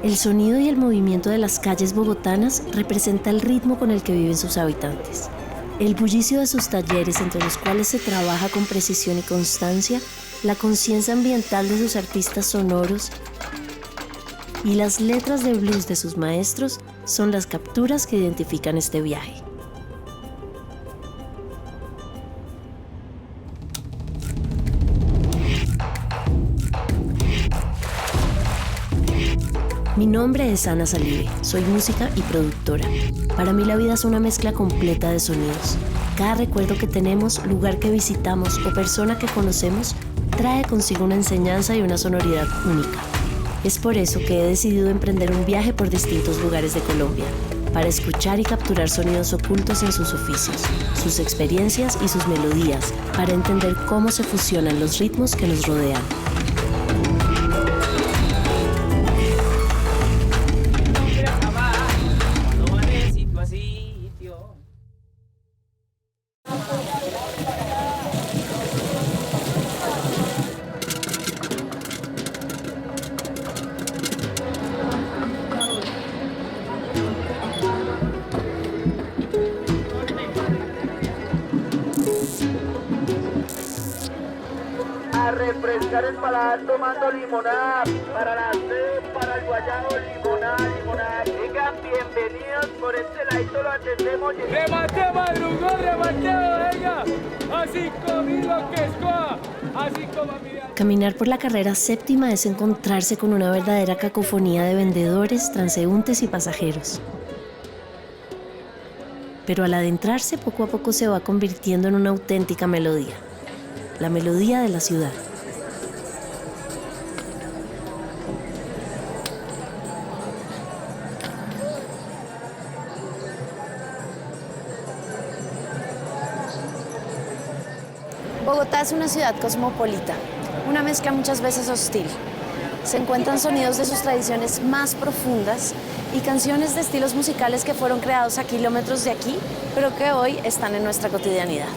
El sonido y el movimiento de las calles bogotanas representa el ritmo con el que viven sus habitantes. El bullicio de sus talleres, entre los cuales se trabaja con precisión y constancia, la conciencia ambiental de sus artistas sonoros y las letras de blues de sus maestros son las capturas que identifican este viaje. Mi nombre es Ana Salive, soy música y productora. Para mí la vida es una mezcla completa de sonidos. Cada recuerdo que tenemos, lugar que visitamos o persona que conocemos trae consigo una enseñanza y una sonoridad única. Es por eso que he decidido emprender un viaje por distintos lugares de Colombia, para escuchar y capturar sonidos ocultos en sus oficios, sus experiencias y sus melodías, para entender cómo se fusionan los ritmos que nos rodean. A refrescar el paladar tomando limonada, para la sed, para el guayabo, limonada. Vengan, bienvenidos, por este ladito lo atendemos. ¡Remate madrugó, remateo, venga! Así comido que escoa, así como mira. Caminar por la carrera séptima es encontrarse con una verdadera cacofonía de vendedores, transeúntes y pasajeros. Pero al adentrarse, poco a poco se va convirtiendo en una auténtica melodía. La melodía de la ciudad. Bogotá es una ciudad cosmopolita, una mezcla muchas veces hostil. Se encuentran sonidos de sus tradiciones más profundas y canciones de estilos musicales que fueron creados a kilómetros de aquí, pero que hoy están en nuestra cotidianidad.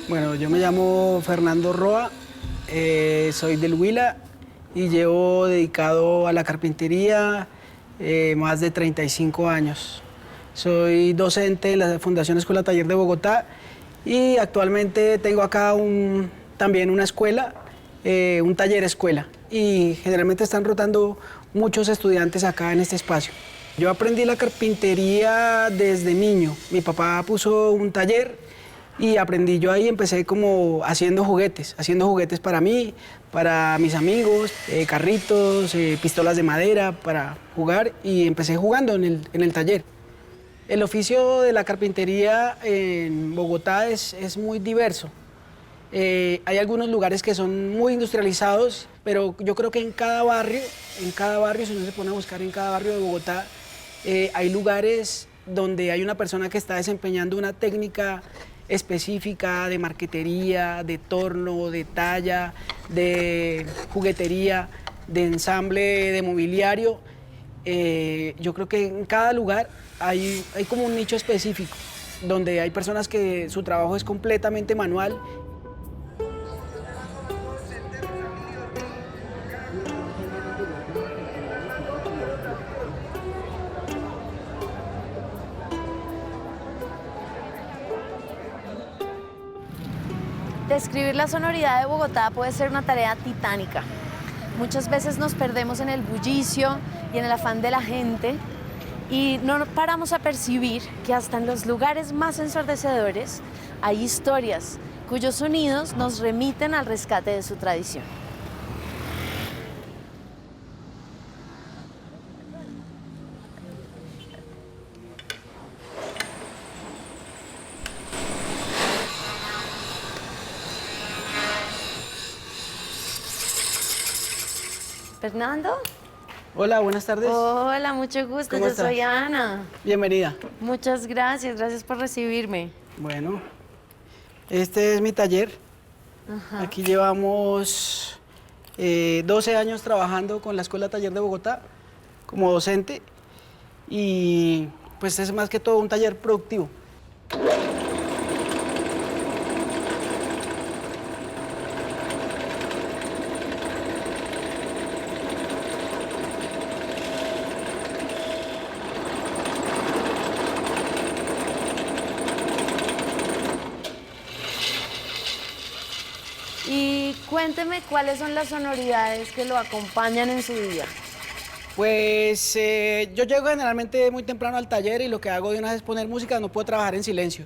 Bueno, yo me llamo Fernando Roa, soy del Huila y llevo dedicado a la carpintería más de 35 años. Soy docente en la Fundación Escuela Taller de Bogotá y actualmente tengo acá también una escuela, un taller escuela, y generalmente están rotando muchos estudiantes acá en este espacio. Yo aprendí la carpintería desde niño. Mi papá puso un taller y aprendí yo ahí, empecé como haciendo juguetes para mí, para mis amigos, carritos, pistolas de madera para jugar, y empecé jugando en el taller. El oficio de la carpintería en Bogotá es muy diverso. Hay algunos lugares que son muy industrializados, pero yo creo que en cada barrio, si uno se pone a buscar en cada barrio de Bogotá, hay lugares donde hay una persona que está desempeñando una técnica específica de marquetería, de torno, de talla, de juguetería, de ensamble, de mobiliario. Yo creo que en cada lugar hay como un nicho específico, donde hay personas que su trabajo es completamente manual. Describir la sonoridad de Bogotá puede ser una tarea titánica. Muchas veces nos perdemos en el bullicio y en el afán de la gente y no paramos a percibir que hasta en los lugares más ensordecedores hay historias cuyos sonidos nos remiten al rescate de su tradición. Fernando. Hola, buenas tardes. Hola, mucho gusto. ¿Cómo Yo estás? soy Ana. Bienvenida. Muchas gracias por recibirme. Bueno, este es mi taller. Ajá. Aquí llevamos 12 años trabajando con la Escuela Taller de Bogotá como docente y pues es más que todo un taller productivo. Y cuénteme cuáles son las sonoridades que lo acompañan en su día. Pues yo llego generalmente muy temprano al taller y lo que hago de una vez es poner música, no puedo trabajar en silencio.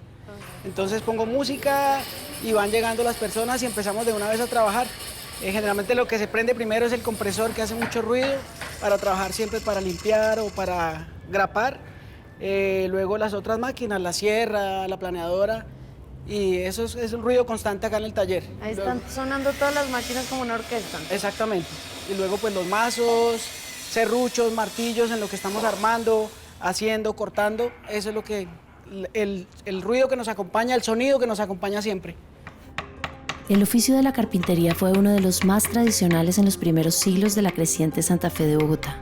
Entonces pongo música y van llegando las personas y empezamos de una vez a trabajar. Generalmente lo que se prende primero es el compresor que hace mucho ruido para trabajar siempre para limpiar o para grapar. Luego las otras máquinas, la sierra, la planeadora y eso es un ruido constante acá en el taller. Ahí están sonando todas las máquinas como una orquesta. Exactamente. Y luego pues los mazos, serruchos, martillos en lo que estamos armando, haciendo, cortando. Eso es lo que, el ruido que nos acompaña, el sonido que nos acompaña siempre. El oficio de la carpintería fue uno de los más tradicionales en los primeros siglos de la creciente Santa Fe de Bogotá.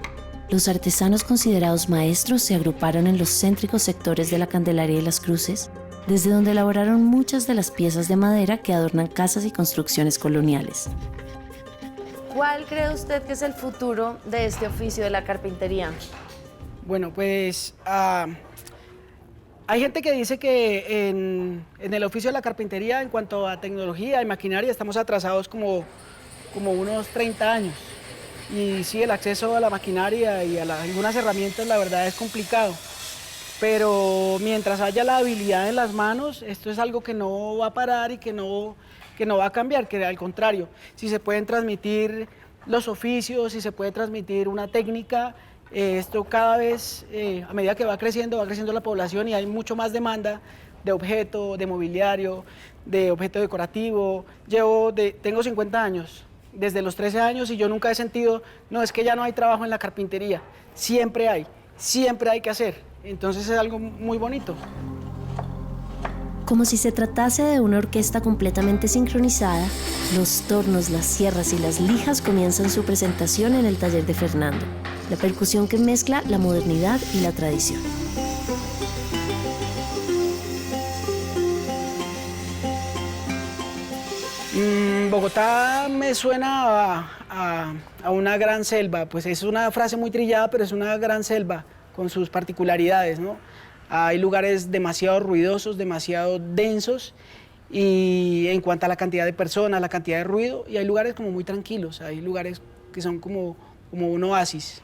Los artesanos considerados maestros se agruparon en los céntricos sectores de la Candelaria y las Cruces, desde donde elaboraron muchas de las piezas de madera que adornan casas y construcciones coloniales. ¿Cuál cree usted que es el futuro de este oficio de la carpintería? Bueno, pues hay gente que dice que en el oficio de la carpintería, en cuanto a tecnología y maquinaria, estamos atrasados como unos 30 años. Y sí, el acceso a la maquinaria y a algunas herramientas, la verdad, es complicado. Pero mientras haya la habilidad en las manos, esto es algo que no va a parar y que no va a cambiar, que al contrario, si se pueden transmitir los oficios, si se puede transmitir una técnica, esto cada vez, a medida que va creciendo la población y hay mucho más demanda de objeto, de mobiliario, de objeto decorativo. Tengo 50 años, desde los 13 años y yo nunca he sentido, no, es que ya no hay trabajo en la carpintería, siempre hay que hacer. Entonces es algo muy bonito. Como si se tratase de una orquesta completamente sincronizada, los tornos, las sierras y las lijas comienzan su presentación en el taller de Fernando, la percusión que mezcla la modernidad y la tradición. Bogotá me suena a una gran selva, pues es una frase muy trillada, pero es una gran selva con sus particularidades, ¿no? Hay lugares demasiado ruidosos, demasiado densos y en cuanto a la cantidad de personas, la cantidad de ruido, y hay lugares como muy tranquilos, hay lugares que son como un oasis.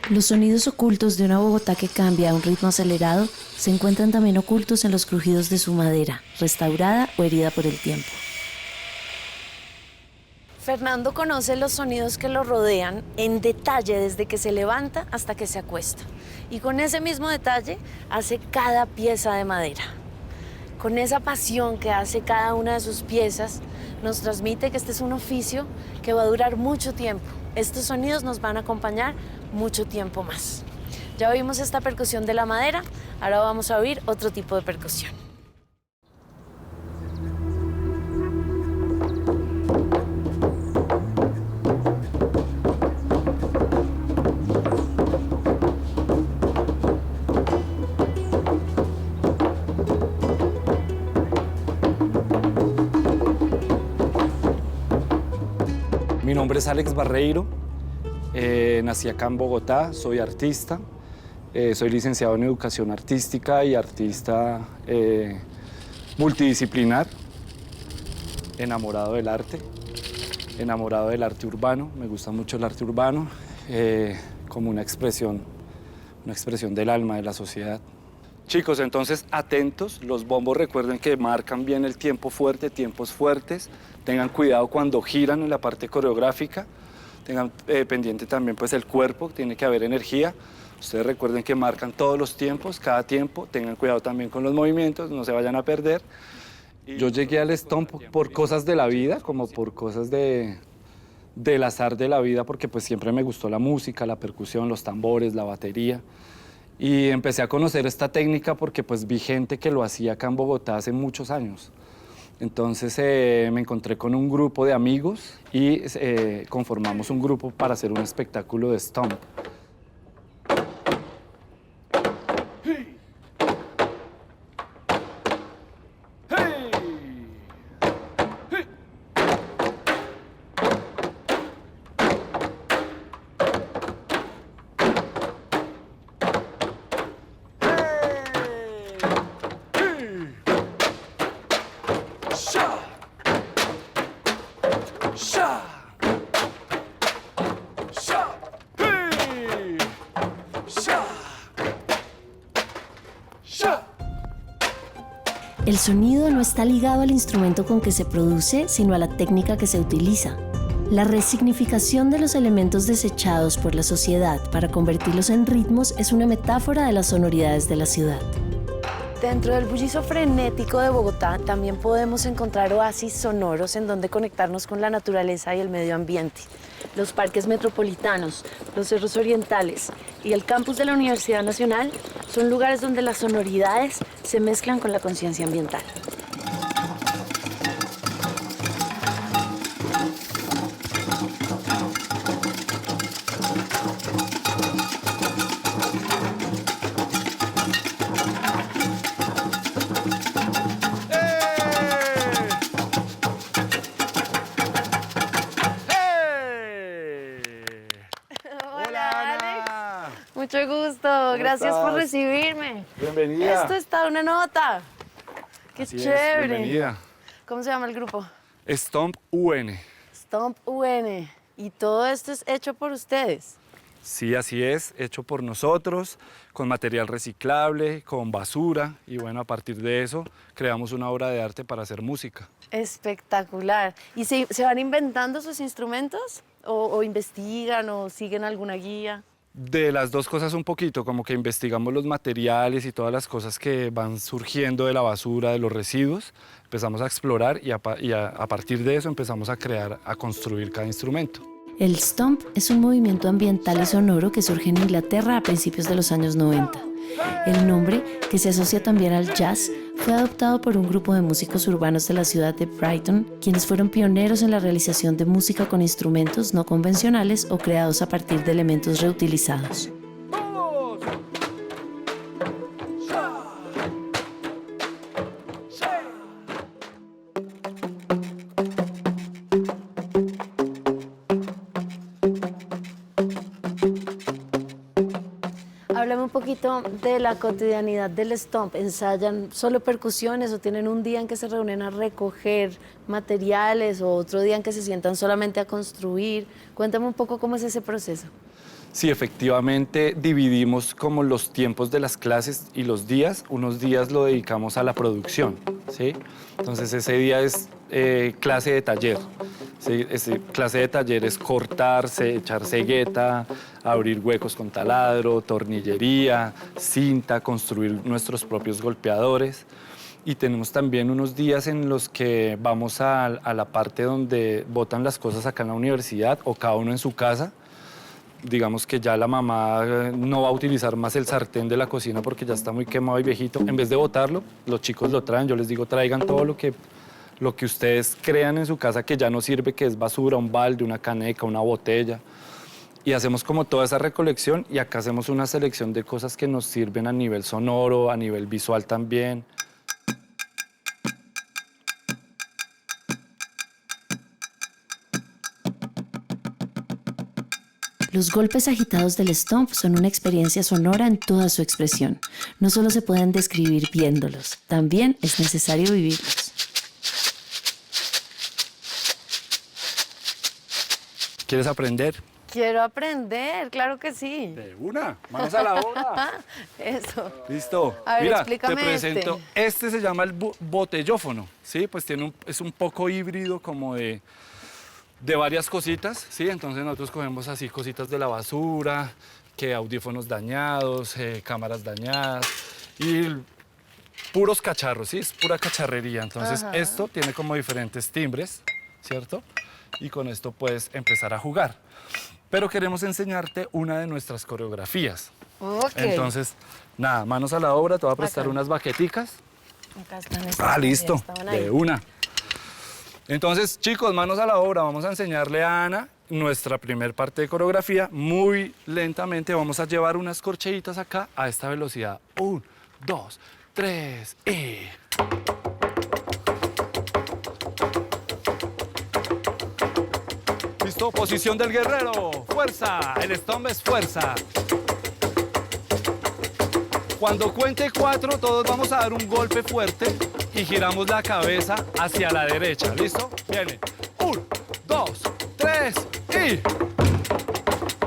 Los sonidos ocultos de una Bogotá que cambia a un ritmo acelerado se encuentran también ocultos en los crujidos de su madera, restaurada o herida por el tiempo. Fernando conoce los sonidos que lo rodean en detalle desde que se levanta hasta que se acuesta. Y con ese mismo detalle hace cada pieza de madera. Con esa pasión que hace cada una de sus piezas, nos transmite que este es un oficio que va a durar mucho tiempo. Estos sonidos nos van a acompañar mucho tiempo más. Ya oímos esta percusión de la madera, ahora vamos a oír otro tipo de percusión. Mi nombre es Alex Barreiro, nací acá en Bogotá, soy artista, soy licenciado en Educación Artística y artista multidisciplinar, enamorado del arte urbano, me gusta mucho el arte urbano como una expresión del alma de la sociedad. Chicos, entonces atentos, los bombos recuerden que marcan bien el tiempo fuerte, tiempos fuertes, tengan cuidado cuando giran en la parte coreográfica, tengan pendiente también pues el cuerpo, tiene que haber energía. Ustedes recuerden que marcan todos los tiempos, cada tiempo, tengan cuidado también con los movimientos, no se vayan a perder. Yo llegué al Stomp por cosas de la vida, como por cosas del azar de la vida, porque pues siempre me gustó la música, la percusión, los tambores, la batería. Y empecé a conocer esta técnica porque pues vi gente que lo hacía acá en Bogotá hace muchos años. Entonces me encontré con un grupo de amigos y conformamos un grupo para hacer un espectáculo de stomp. El sonido no está ligado al instrumento con que se produce, sino a la técnica que se utiliza. La resignificación de los elementos desechados por la sociedad para convertirlos en ritmos es una metáfora de las sonoridades de la ciudad. Dentro del bullicio frenético de Bogotá también podemos encontrar oasis sonoros en donde conectarnos con la naturaleza y el medio ambiente. Los parques metropolitanos, los cerros orientales y el campus de la Universidad Nacional son lugares donde las sonoridades se mezclan con la conciencia ambiental. Mucho gusto, gracias por recibirme. Bienvenida. Esto está una nota. Qué Así es, chévere. bienvenida. ¿Cómo se llama el grupo? Stomp UN. Stomp UN. Y todo esto es hecho por ustedes. Sí, así es, hecho por nosotros, con material reciclable, con basura, y bueno, a partir de eso creamos una obra de arte para hacer música. Espectacular. ¿Y se van inventando sus instrumentos? ¿O investigan o siguen alguna guía? De las dos cosas un poquito, como que investigamos los materiales y todas las cosas que van surgiendo de la basura, de los residuos, empezamos a explorar y a partir de eso empezamos a crear, a construir cada instrumento. El stomp es un movimiento ambiental y sonoro que surge en Inglaterra a principios de los años 90. El nombre, que se asocia también al jazz, fue adoptado por un grupo de músicos urbanos de la ciudad de Brighton, quienes fueron pioneros en la realización de música con instrumentos no convencionales o creados a partir de elementos reutilizados. Háblame un poquito de la cotidianidad del stomp. ¿Ensayan solo percusiones o tienen un día en que se reúnen a recoger materiales o otro día en que se sientan solamente a construir? Cuéntame un poco cómo es ese proceso. Sí, efectivamente dividimos como los tiempos de las clases y los días. Unos días lo dedicamos a la producción, ¿sí? Entonces ese día es clase de taller. Sí, clase de taller es cortarse, echar cegueta, abrir huecos con taladro, tornillería, cinta, construir nuestros propios golpeadores. Y tenemos también unos días en los que vamos a la parte donde botan las cosas acá en la universidad o cada uno en su casa. Digamos que ya la mamá no va a utilizar más el sartén de la cocina porque ya está muy quemado y viejito. En vez de botarlo, los chicos lo traen. Yo les digo, traigan todo lo que ustedes crean en su casa que ya no sirve, que es basura, un balde, una caneca, una botella. Y hacemos como toda esa recolección y acá hacemos una selección de cosas que nos sirven a nivel sonoro, a nivel visual también. Los golpes agitados del stomp son una experiencia sonora en toda su expresión. No solo se pueden describir viéndolos, también es necesario vivirlos. ¿Quieres aprender? Quiero aprender, claro que sí. De una, manos a la obra. Eso. Listo. A ver, mira, explícame te presento. Este se llama el botellófono, ¿sí? Pues es un poco híbrido como de varias cositas, ¿sí? Entonces nosotros cogemos así cositas de la basura, que audífonos dañados, cámaras dañadas y puros cacharros, ¿sí? Es pura cacharrería. Entonces esto tiene como diferentes timbres, ¿cierto? Y con esto puedes empezar a jugar. Pero queremos enseñarte una de nuestras coreografías, Ok. Entonces, nada, manos a la obra, te voy a prestar Bacán. unas baqueticas. Acá están estas Listo, estaban ahí. de una. Entonces, chicos, manos a la obra, vamos a enseñarle a Ana nuestra primer parte de coreografía. Muy lentamente vamos a llevar unas corcheitas acá a esta velocidad. 1, 2, 3 y... Listo, posición del guerrero, fuerza, el stomp es fuerza. Cuando cuente 4, todos vamos a dar un golpe fuerte y giramos la cabeza hacia la derecha, ¿listo? Viene, 1, 2, 3 y...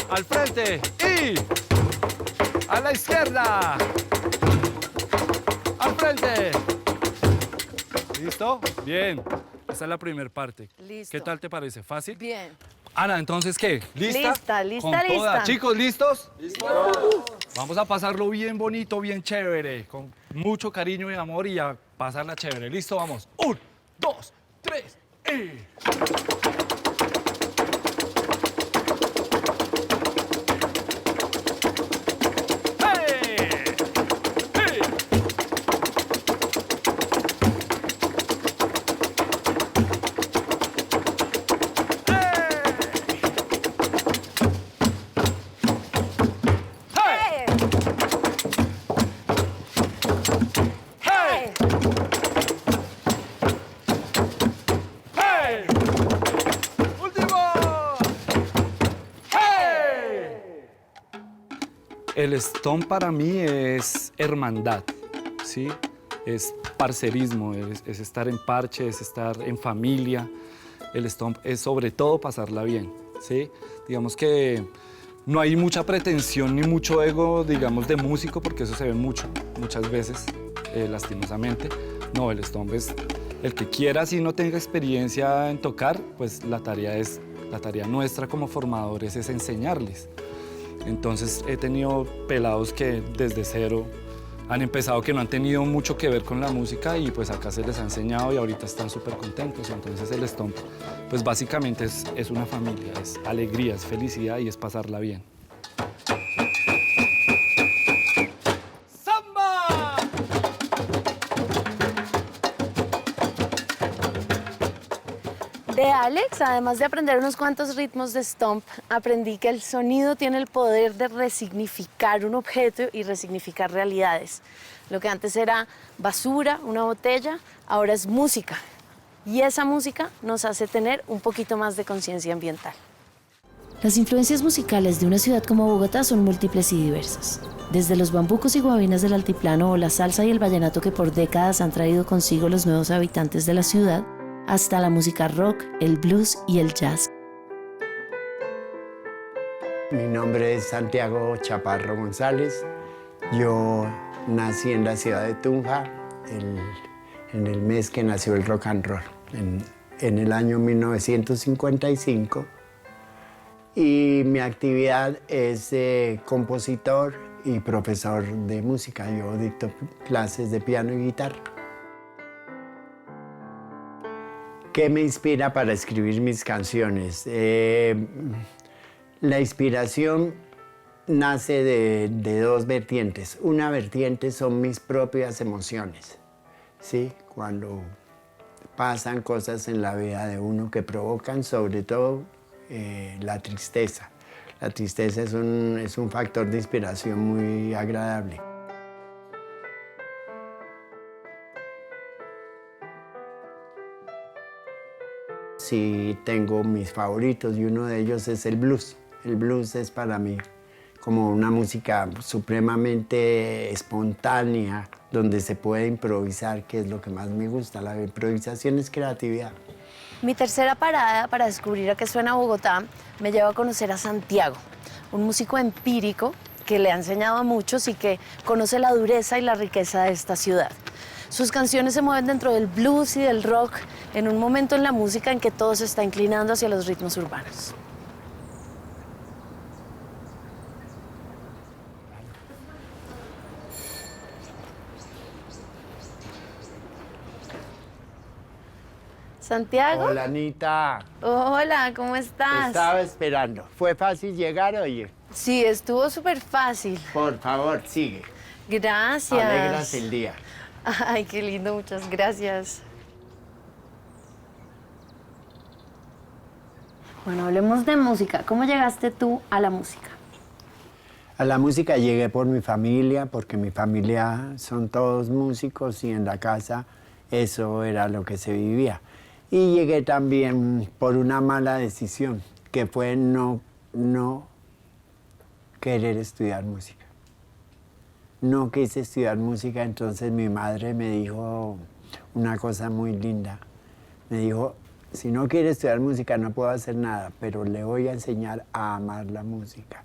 Al frente y... A la izquierda. Al frente. ¿Listo? Bien. Esta es la primera parte. Listo. ¿Qué tal te parece? ¿Fácil? Bien. Ana, entonces, ¿qué? ¿Lista? Lista, Con toda. lista. Chicos, ¿listos? ¡Listos! Vamos a pasarlo bien bonito, bien chévere, con mucho cariño y amor y a pasarla chévere. ¿Listo? Vamos. 1, 2, 3 y... El stomp para mí es hermandad, ¿sí? Es parcerismo, es estar en parche, es estar en familia. El stomp es sobre todo pasarla bien, ¿sí? Digamos que no hay mucha pretensión ni mucho ego, digamos, de músico, porque eso se ve muchas veces, lastimosamente. No, el stomp es el que quiera, si no tenga experiencia en tocar, pues la tarea nuestra como formadores es enseñarles. Entonces he tenido pelados que desde cero han empezado, que no han tenido mucho que ver con la música y pues acá se les ha enseñado y ahorita están súper contentos. Entonces el stomp pues básicamente es una familia, es alegría, es felicidad y es pasarla bien. ¡Samba! De Alex, además de aprender unos cuantos ritmos de stomp, aprendí que el sonido tiene el poder de resignificar un objeto y resignificar realidades. Lo que antes era basura, una botella, ahora es música. Y esa música nos hace tener un poquito más de conciencia ambiental. Las influencias musicales de una ciudad como Bogotá son múltiples y diversas. Desde los bambucos y guabinas del altiplano o la salsa y el vallenato que por décadas han traído consigo los nuevos habitantes de la ciudad, hasta la música rock, el blues y el jazz. Mi nombre es Santiago Chaparro González. Yo nací en la ciudad de Tunja en el mes que nació el rock and roll, en el año 1955. Y mi actividad es compositor y profesor de música. Yo dicto clases de piano y guitarra. ¿Qué me inspira para escribir mis canciones? La inspiración nace de dos vertientes. Una vertiente son mis propias emociones, ¿sí? Cuando pasan cosas en la vida de uno que provocan, sobre todo, la tristeza. La tristeza es un factor de inspiración muy agradable. Sí, tengo mis favoritos y uno de ellos es el blues. El blues es para mí como una música supremamente espontánea, donde se puede improvisar, que es lo que más me gusta. La improvisación es creatividad. Mi tercera parada para descubrir a qué suena Bogotá me lleva a conocer a Santiago, un músico empírico que le ha enseñado a muchos y que conoce la dureza y la riqueza de esta ciudad. Sus canciones se mueven dentro del blues y del rock en un momento en la música en que todo se está inclinando hacia los ritmos urbanos. Santiago. Hola, Anita. Hola, ¿cómo Te estás? estaba esperando. ¿Fue fácil llegar, oye? Sí, estuvo súper fácil. Por favor, sigue. Gracias. Alegras el día. Ay, qué lindo, muchas gracias. Bueno, hablemos de música. ¿Cómo llegaste tú a la música? A la música llegué por mi familia, porque mi familia son todos músicos y en la casa eso era lo que se vivía. Y llegué también por una mala decisión, que fue no querer estudiar música. No quise estudiar música, entonces mi madre me dijo una cosa muy linda. Me dijo, si no quiere estudiar música no puedo hacer nada, pero le voy a enseñar a amar la música.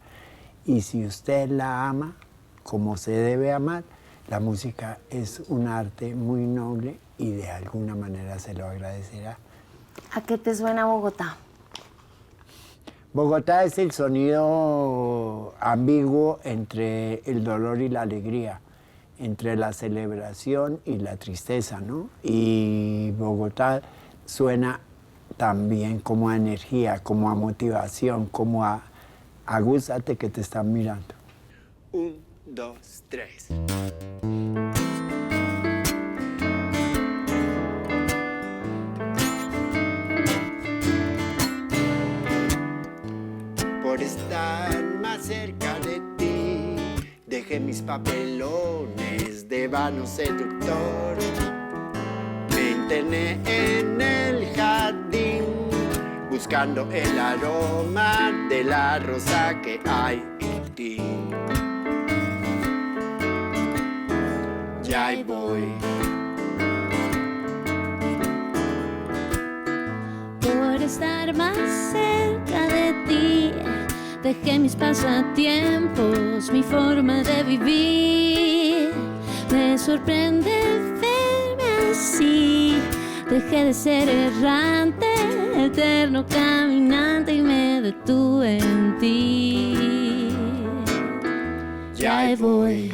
Y si usted la ama, como se debe amar, la música es un arte muy noble y de alguna manera se lo agradecerá. ¿A qué te suena Bogotá? Bogotá es el sonido ambiguo entre el dolor y la alegría, entre la celebración y la tristeza, ¿no? Y Bogotá suena también como a energía, como a motivación, como a agúzate que te están mirando. 1, 2, 3. Por estar más cerca de ti, dejé mis papelones de vano seductor. Me interné en el jardín, buscando el aroma de la rosa que hay en ti. Ya ahí voy. Por estar más cerca de ti, dejé mis pasatiempos, mi forma de vivir. Me sorprende verme así. Dejé de ser errante, eterno caminante y me detuve en ti. Ya ahí voy.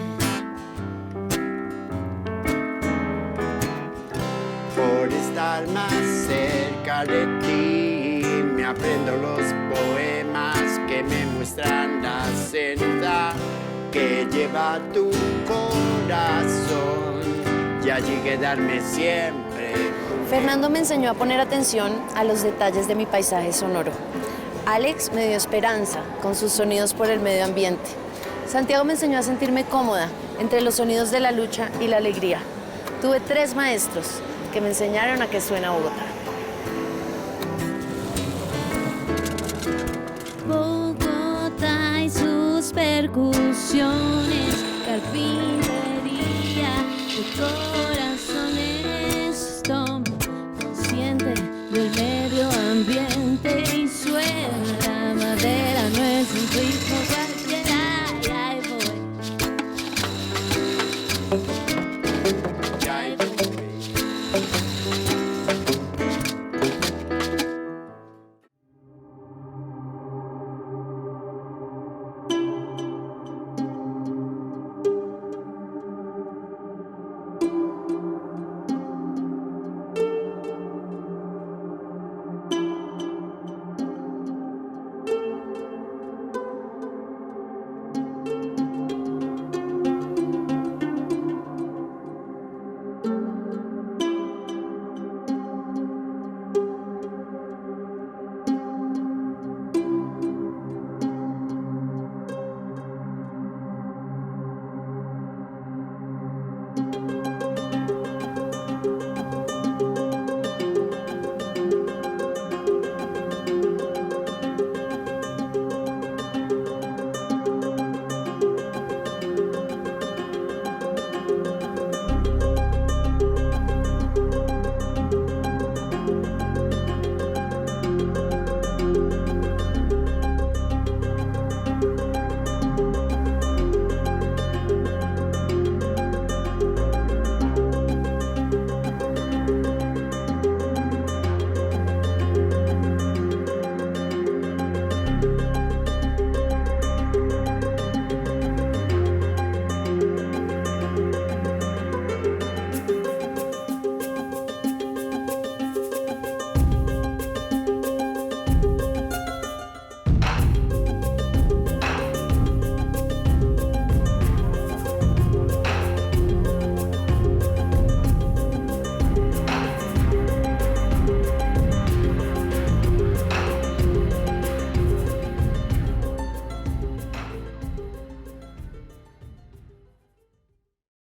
Por estar más cerca de ti, me aprendo los poemas que me muestran la senda que lleva tu corazón y allí quedarme siempre. Fernando me enseñó a poner atención a los detalles de mi paisaje sonoro. Alex me dio esperanza con sus sonidos por el medio ambiente. Santiago me enseñó a sentirme cómoda entre los sonidos de la lucha y la alegría. Tuve 3 maestros que me enseñaron a qué suena Bogotá. Bogotá y sus percusiones, carpintería, decora.